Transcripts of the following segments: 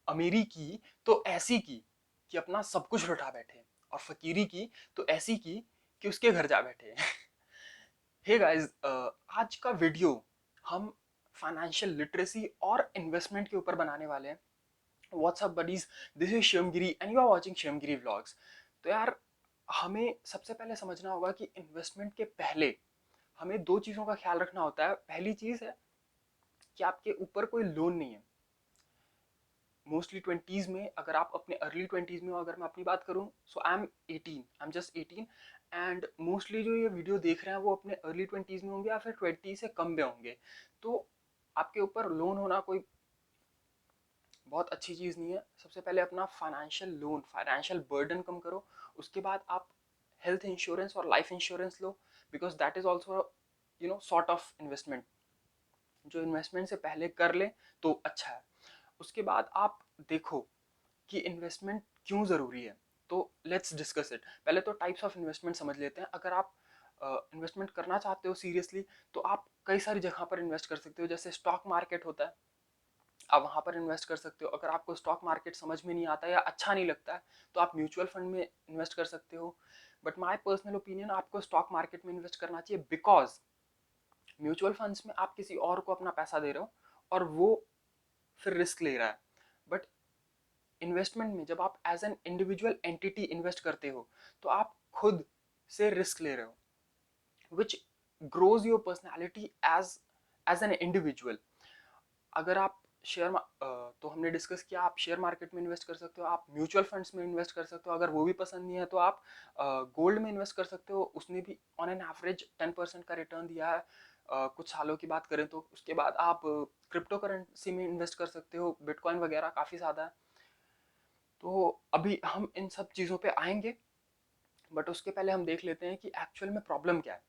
अमीरी की तो ऐसी की कि अपना सब कुछ लुटा बैठे, और फकीरी की तो ऐसी की कि उसके घर जा बैठे। हे गाइस, आज का वीडियो हम फाइनेंशियल लिटरेसी और इन्वेस्टमेंट के ऊपर बनाने वाले हैं। What's up buddies, this is Shivamgiri and you are watching Shivamgiri vlogs. तो यार, हमें सबसे पहले समझना होगा कि इन्वेस्टमेंट के पहले हमें दो चीज़ों का ख्याल रखना होता है। पहली चीज़ है कि आपके ऊपर कोई लोन नहीं है। मोस्टली ट्वेंटीज़ में, अगर आप अपने अर्ली ट्वेंटीज़ में हो, अगर मैं अपनी बात करूँ, so I am 18, I am just 18, and mostly जो ये वीडियो देख रहे हैं वो अपने अर्ली ट्वेंटीज़ में होंगे या फिर 20 से कम में होंगे। तो आपके ऊपर लोन होना कोई बहुत अच्छी चीज़ नहीं है। सबसे पहले अपना फाइनेंशियल लोन, फाइनेंशियल बर्डन कम करो। उसके बाद आप हेल्थ इंश्योरेंस और life insurance low, because that is also sort of investment. जो इन्वेस्टमेंट से पहले कर ले तो अच्छा है। उसके बाद आप देखो कि इन्वेस्टमेंट क्यों ज़रूरी है। तो लेट्स डिस्कस इट। पहले तो टाइप्स ऑफ इन्वेस्टमेंट समझ लेते हैं। अगर आप इन्वेस्टमेंट करना चाहते हो सीरियसली, तो आप कई सारी जगह पर इन्वेस्ट कर सकते हो। जैसे स्टॉक मार्केट होता है, आप वहाँ पर इन्वेस्ट कर सकते हो। अगर आपको स्टॉक मार्केट समझ में नहीं आता या अच्छा नहीं लगता है, तो आप म्यूचुअल फंड में इन्वेस्ट कर सकते हो। बट माई पर्सनल ओपिनियन, आपको स्टॉक मार्केट में इन्वेस्ट करना चाहिए, बिकॉज म्यूचुअल फंड्स में आप किसी और को अपना पैसा दे रहे हो और वो फिर रिस्क ले रहा है। बट इन्वेस्टमेंट में जब आप as an individual entity invest करते हो, तो आप खुद से रिस्क ले रहे हो, which grows your personality as an individual. अगर आप तो हमने डिस्कस किया, आप शेयर मार्केट में इन्वेस्ट कर सकते हो, आप म्यूचुअल फंड्स में इन्वेस्ट कर सकते हो। अगर वो भी पसंद नहीं है तो आप गोल्ड में इन्वेस्ट कर सकते हो। उसने भी ऑन एन एवरेज 10% का रिटर्न दिया है कुछ सालों की बात करें तो। उसके बाद आप क्रिप्टो करेंसी में इन्वेस्ट कर सकते हो, बिटकॉइन वगैरह काफ़ी ज़्यादा है। तो अभी हम इन सब चीज़ों पे आएंगे, बट उसके पहले हम देख लेते हैं कि एक्चुअल में प्रॉब्लम क्या है।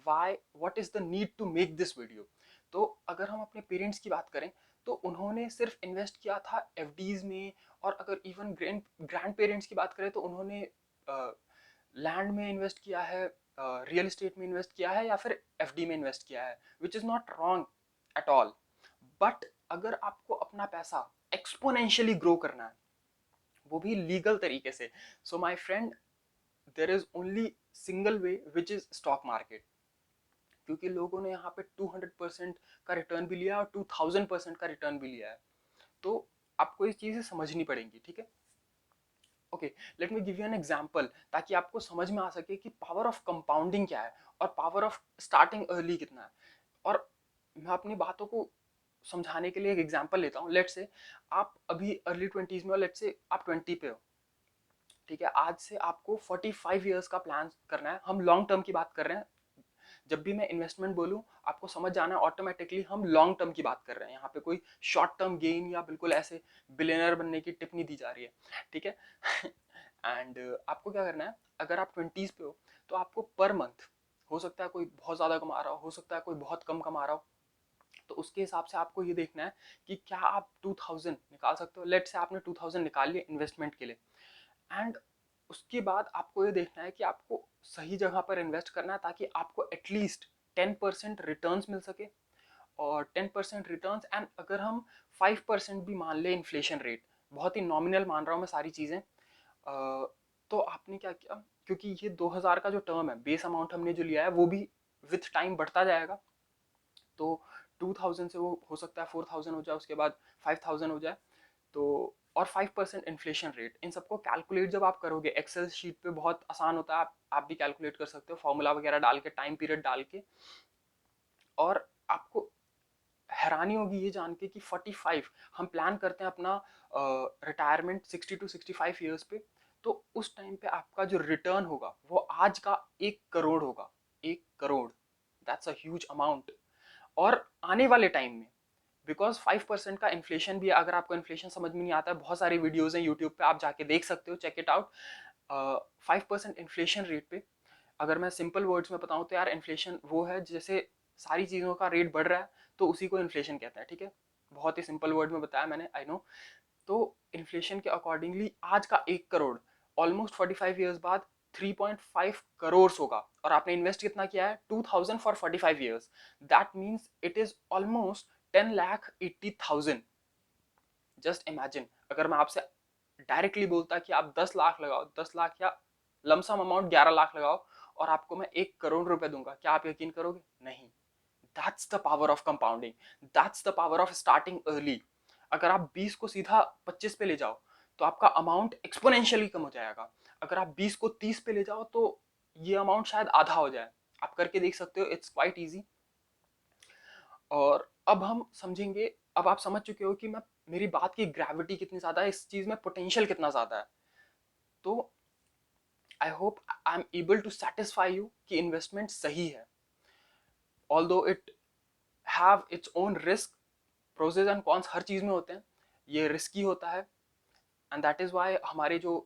Why, what is the need to make this video. तो अगर हम अपने पेरेंट्स की बात करें, तो उन्होंने सिर्फ इन्वेस्ट किया था एफडीज में। और अगर इवन ग्रैंड पेरेंट्स की बात करें तो उन्होंने लैंड में इन्वेस्ट किया है, रियल एस्टेट में इन्वेस्ट किया है, या फिर एफडी में इन्वेस्ट किया है, which is not wrong at all. But अगर आपको अपना पैसा एक्सपोनेंशियली ग्रो करना है, वो भी लीगल तरीके से, so my friend, there is only single way, which is stock market. क्योंकि लोगों ने यहाँ पे 200% का रिटर्न भी लिया और 2000% का रिटर्न भी लिया है। तो आपको इस चीज़ें समझनी पड़ेंगी, ठीक है। Okay, let me give you an example, ताकि आपको समझ में आ सके कि पावर ऑफ कंपाउंडिंग क्या है और पावर ऑफ स्टार्टिंग अर्ली कितना है। और मैं अपनी बातों को समझाने के लिए एक एग्जाम्पल लेता हूँ। लेट से आप अभी अर्ली 20s में हो, लेट से आप 20 पे हो, ठीक है। आज से आपको 45 ईयर्स का प्लान करना है। हम लॉन्ग टर्म की बात कर रहे हैं। जब भी मैं इन्वेस्टमेंट बोलूं, आपको समझ जाना ऑटोमेटिकली हम लॉन्ग टर्म की बात कर रहे हैं। यहाँ पे कोई शॉर्ट टर्म गेन या बिल्कुल ऐसे बिलियनर बनने की टिप नहीं दी जा रही है, ठीक है। एंड आपको क्या करना है, अगर आप 20s पे हो, तो आपको पर मंथ, हो सकता है कोई बहुत ज़्यादा कमा रहा हो सकता है कोई बहुत कम कमा रहा हो, तो उसके हिसाब से आपको ये देखना है कि क्या आप 2000 निकाल सकते हो। लेट से आपने 2000 निकाल लिया इन्वेस्टमेंट के लिए, एंड उसके बाद आपको ये देखना है कि आपको सही जगह पर इन्वेस्ट करना है, ताकि आपको एटलीस्ट 10% रिटर्न्स मिल सके। और 10% रिटर्न्स, एंड अगर हम 5% भी मान ले इन्फ्लेशन रेट, बहुत ही नॉमिनल मान रहा हूँ मैं सारी चीज़ें, तो आपने क्या किया, क्योंकि ये 2000 का जो टर्म है, बेस अमाउंट हमने जो लिया है वो भी विथ टाइम बढ़ता जाएगा। तो 2000 से वो हो सकता है 4000 हो जाए, उसके बाद 5000 हो जाए। तो और 5% इन्फ्लेशन रेट, इन सबको कैलकुलेट जब आप करोगे एक्सेल शीट पे, बहुत आसान होता है, आप भी कैलकुलेट कर सकते हो फॉर्मूला वगैरह डाल के, टाइम पीरियड डाल के। और आपको हैरानी होगी ये जान के कि 45, हम प्लान करते हैं अपना रिटायरमेंट 60 to 65 ईयर्स पे, तो उस टाइम पे आपका जो रिटर्न होगा वो आज का 1 करोड़ होगा। 1 crore, that's a huge amount. और आने वाले टाइम में, बिकॉज 5% का इन्फ्लेशन भी है। अगर आपको इन्फ्लेशन समझ में नहीं आता है, बहुत सारी वीडियोज हैं यूट्यूब पे, आप जाके देख सकते हो, check it out. 5% inflation rate पे, अगर मैं सिंपल वर्ड्स में बताऊं तो यार, इन्फ्लेशन वो है जैसे सारी चीज़ों का रेट बढ़ रहा है, तो उसी को इन्फ्लेशन कहते हैं, ठीक है। बहुत ही सिंपल वर्ड में बताया मैंने, आई नो। तो इन्फ्लेशन के अकॉर्डिंगली आज का 1 करोड़ ऑलमोस्ट 45 ईयर्स बाद 3.5 करोड़ होगा। और आपने इन्वेस्ट कितना किया है, 2000 for 45 years, that means it is almost 10,80,000, just imagine, अगर मैं आपसे डायरेक्टली बोलता कि आप 10 लाख लगाओ, 10 लाख या लमसम अमाउंट 11 लाख लगाओ और आपको मैं 1 करोड़ रुपए दूंगा, क्या आप यकीन करोगे? नहीं। That's the power of compounding, that's the power of starting early. अगर आप 20 को सीधा 25 पे ले जाओ तो आपका अमाउंट एक्सपोनेंशियली कम हो जाएगा। अगर आप 20 को 30 पे ले जाओ तो ये अमाउंट शायद आधा हो जाए। आप करके देख सकते हो, इट्स क्वाइट इजी। और अब हम समझेंगे, अब आप समझ चुके हो कि मैं मेरी बात की ग्रेविटी कितनी ज्यादा है, इस चीज में पोटेंशियल कितना ज्यादा है। तो I hope I am able to satisfy you कि इन्वेस्टमेंट सही है, although it have its own risk. Pros and cons हर चीज में होते हैं, ये रिस्की होता है। एंड दैट इज वाई हमारे जो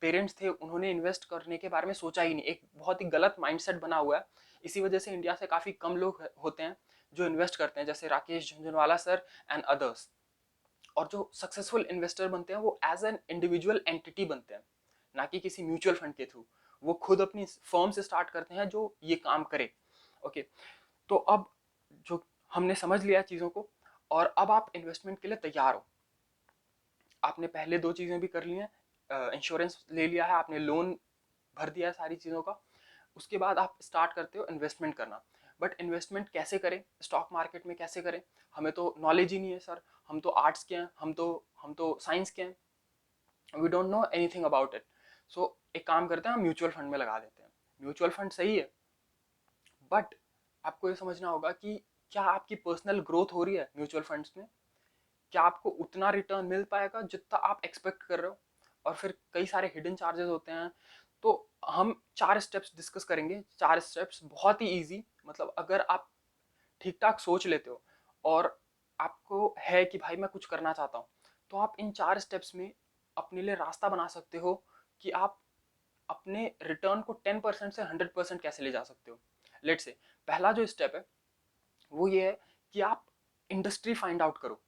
पेरेंट्स थे उन्होंने इन्वेस्ट करने के बारे में सोचा ही नहीं, एक बहुत ही गलत माइंडसेट बना हुआ है। इसी वजह से इंडिया से काफी कम लोग होते हैं जो इन्वेस्ट करते हैं, जैसे Rakesh Jhunjhunwala sir and others. और जो सक्सेसफुल इन्वेस्टर बनते हैं वो एज एन इंडिविजुअल एंटिटी बनते हैं, ना कि किसी म्यूचुअल फंड के थ्रू। वो खुद अपनी फर्म से स्टार्ट करते हैं जो ये काम करे। ओके, तो अब जो हमने समझ लिया चीज़ों को, और अब आप इन्वेस्टमेंट के लिए तैयार हो। आपने पहले दो चीज़ें भी कर ली हैं, इंश्योरेंस ले लिया है आपने, लोन भर दिया है सारी चीज़ों का। उसके बाद आप स्टार्ट करते हो इन्वेस्टमेंट करना। बट इन्वेस्टमेंट कैसे करें, स्टॉक मार्केट में कैसे करें? हमें तो नॉलेज ही नहीं है सर, हम तो आर्ट्स के हैं, हम तो साइंस के हैं, we don't know anything about it. So एक काम करते हैं, हम म्यूचुअल फंड में लगा देते हैं। म्यूचुअल फंड सही है, बट आपको ये समझना होगा कि क्या आपकी पर्सनल ग्रोथ हो रही है म्यूचुअल फंड्स में? क्या आपको उतना रिटर्न मिल पाएगा जितना आप एक्सपेक्ट कर रहे हो? और फिर कई सारे हिडन चार्जेस होते हैं। तो हम 4 स्टेप्स डिस्कस करेंगे, 4 स्टेप्स बहुत ही इजी। मतलब अगर आप ठीक ठाक सोच लेते हो और आपको है कि भाई मैं कुछ करना चाहता हूँ, तो आप इन 4 स्टेप्स में अपने लिए रास्ता बना सकते हो कि आप अपने रिटर्न को 10% से 100% कैसे ले जा सकते हो। लेट से पहला जो स्टेप है वो ये है कि आप इंडस्ट्री फाइंड आउट करो।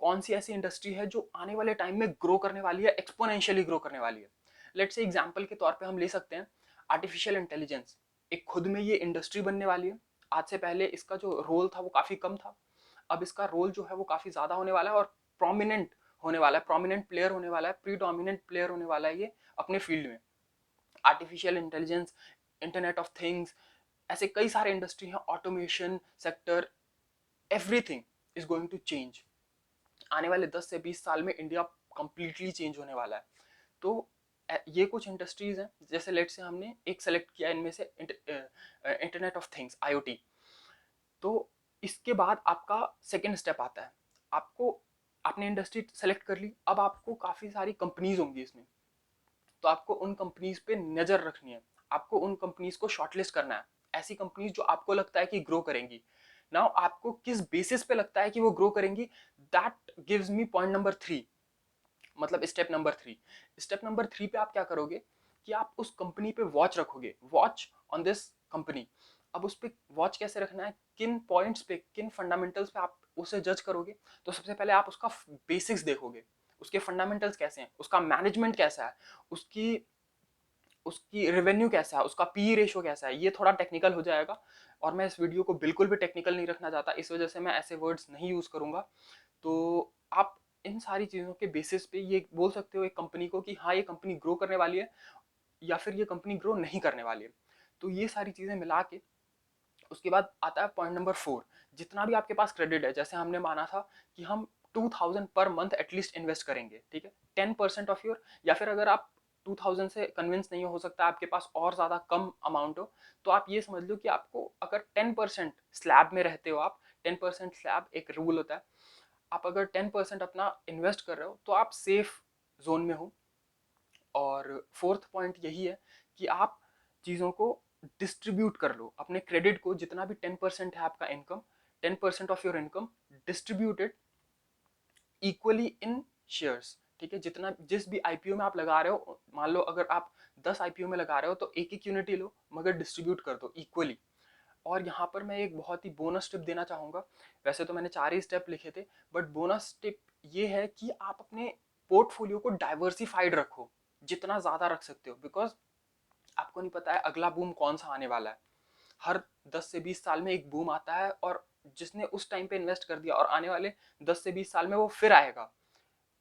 कौन सी ऐसी इंडस्ट्री है जो आने वाले टाइम में ग्रो करने वाली है, एक्सपोनेंशियली ग्रो करने वाली है। लेट से एग्जांपल के तौर पे हम ले सकते हैं आर्टिफिशियल इंटेलिजेंस। एक खुद में ये इंडस्ट्री बनने वाली है। आज से पहले इसका जो रोल था वो काफी कम था, अब इसका रोल जो है वो काफी ज्यादा होने वाला है और प्रोमिनेंट होने वाला है, प्रोमिनेंट प्लेयर होने वाला है, प्रीडोमिनेंट प्लेयर होने वाला है ये अपने फील्ड में। Artificial intelligence, internet of things, ऐसे कई सारे इंडस्ट्री हैं, automation sector, everything is going to change. आने वाले 10 से 20 साल में इंडिया कंप्लीटली चेंज होने वाला है। तो ये कुछ इंडस्ट्रीज हैं, जैसे लेट से हमने एक सेलेक्ट किया इनमें से इंटरनेट ऑफ थिंग्स, आईओटी। तो इसके बाद आपका सेकेंड स्टेप आता है, आपको आपने इंडस्ट्री सेलेक्ट कर ली, अब आपको काफ़ी सारी कंपनीज होंगी इसमें। तो आपको उन कंपनीज पे नज़र रखनी है, आपको उन कंपनीज को शॉर्टलिस्ट करना है। ऐसी कंपनीज जो आपको लगता है कि ग्रो करेंगी। नाउ आपको किस बेसिस पे लगता है कि वो ग्रो करेंगी, that gives me point number 3, मतलब स्टेप नंबर 3। स्टेप नंबर 3 पे आप क्या करोगे कि आप उस कंपनी पे वॉच रखोगे, वॉच ऑन दिस कंपनी। अब उस पे वॉच कैसे रखना है, किन पॉइंट्स पे, किन फंडामेंटल्स पे आप उसे जज करोगे? तो सबसे पहले आप उसका बेसिक्स देखोगे, उसके फंडामेंटल्स कैसे हैं, उसका मैनेजमेंट कैसा है, उसकी उसकी रेवेन्यू कैसा है, उसका पी रेशो कैसा है। ये थोड़ा टेक्निकल हो जाएगा और मैं इस वीडियो को बिल्कुल भी टेक्निकल नहीं रखना चाहता, इस वजह से मैं ऐसे वर्ड्स नहीं यूज़ करूँगा। तो आप इन सारी चीज़ों के बेसिस पे ये बोल सकते हो एक कंपनी को कि हाँ ये कंपनी ग्रो करने वाली है या फिर ये कंपनी ग्रो नहीं करने वाली है। तो ये सारी चीज़ें मिला के उसके बाद आता है पॉइंट नंबर 4। जितना भी आपके पास क्रेडिट है, जैसे हमने माना था कि हम 2000 पर मंथ एटलीस्ट इन्वेस्ट करेंगे, ठीक है, 10% ऑफ योर, या फिर अगर आप 2000 से कन्विंस नहीं हो सकता, आपके पास और ज़्यादा कम अमाउंट हो, तो आप ये समझ लो कि आपको अगर 10% स्लैब में रहते हो आप, 10% स्लैब एक रूल होता है, आप अगर 10% अपना इन्वेस्ट कर रहे हो तो आप सेफ जोन में हो। और फोर्थ पॉइंट यही है कि आप चीज़ों को डिस्ट्रीब्यूट कर लो, अपने क्रेडिट को, जितना भी 10% है आपका income, 10% of your income distributed equally in shares. ठीक है, जितना जिस भी आईपीओ में आप लगा रहे हो, मान लो अगर आप 10 आईपीओ में लगा रहे हो तो एक एक यूनिट ही लो, मगर डिस्ट्रीब्यूट कर दो इक्वली। और यहाँ पर मैं एक बहुत ही बोनस टिप देना चाहूँगा। वैसे तो मैंने 4 ही स्टेप लिखे थे, बट बोनस टिप ये है कि आप अपने पोर्टफोलियो को डाइवर्सिफाइड रखो, जितना ज़्यादा रख सकते हो, बिकॉज आपको नहीं पता है अगला बूम कौन सा आने वाला है। हर 10 से 20 साल में एक बूम आता है और जिसने उस टाइम पे इन्वेस्ट कर दिया और आने वाले 10 से 20 साल में वो फिर आएगा।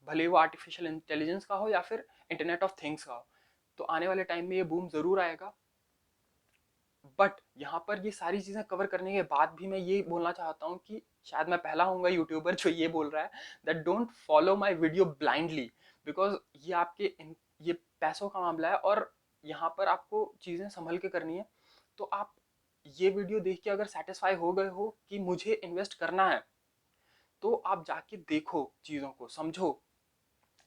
भले वो आर्टिफिशियल इंटेलिजेंस का हो या फिर इंटरनेट ऑफ थिंग्स का हो। तो आने वाले टाइम में ये बूम ज़रूर आएगा। बट यहाँ पर ये सारी चीज़ें कवर करने के बाद भी मैं ये बोलना चाहता हूँ कि शायद मैं पहला होऊंगा यूट्यूबर जो ये बोल रहा है that don't follow my video blindly, because ये ये पैसों का मामला है और यहाँ पर आपको चीज़ें संभल के करनी है। तो आप ये वीडियो देख के अगर सेटिस्फाई हो गए हो कि मुझे इन्वेस्ट करना है, तो आप जाके देखो, चीज़ों को समझो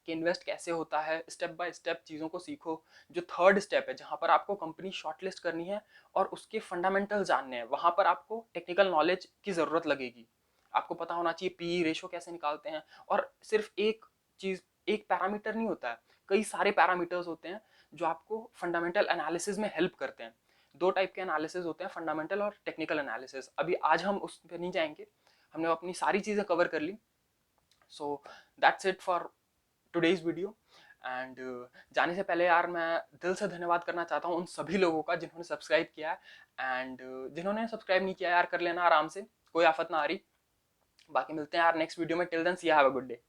कि इन्वेस्ट कैसे होता है, स्टेप बाय स्टेप चीज़ों को सीखो। जो थर्ड स्टेप है जहाँ पर आपको कंपनी शॉर्टलिस्ट करनी है और उसके फंडामेंटल जानने हैं, वहाँ पर आपको टेक्निकल नॉलेज की ज़रूरत लगेगी। आपको पता होना चाहिए पी रेशो कैसे निकालते हैं, और सिर्फ एक चीज़, एक पैरामीटर नहीं होता है, कई सारे पैरामीटर्स होते हैं जो आपको फंडामेंटल एनालिसिस में हेल्प करते हैं। दो टाइप के एनालिसिस होते हैं, फंडामेंटल और टेक्निकल एनालिसिस। अभी आज हम उस पर नहीं जाएंगे, हमने अपनी सारी चीज़ें कवर कर ली। So that's it for today's video. And जाने से पहले यार मैं दिल से धन्यवाद करना चाहता हूँ उन सभी लोगों का जिन्होंने सब्सक्राइब किया है, एंड जिन्होंने सब्सक्राइब नहीं किया यार कर लेना आराम से, कोई आफत ना आ रही। बाकी मिलते हैं यार नेक्स्ट वीडियो में। Till then see have a good day.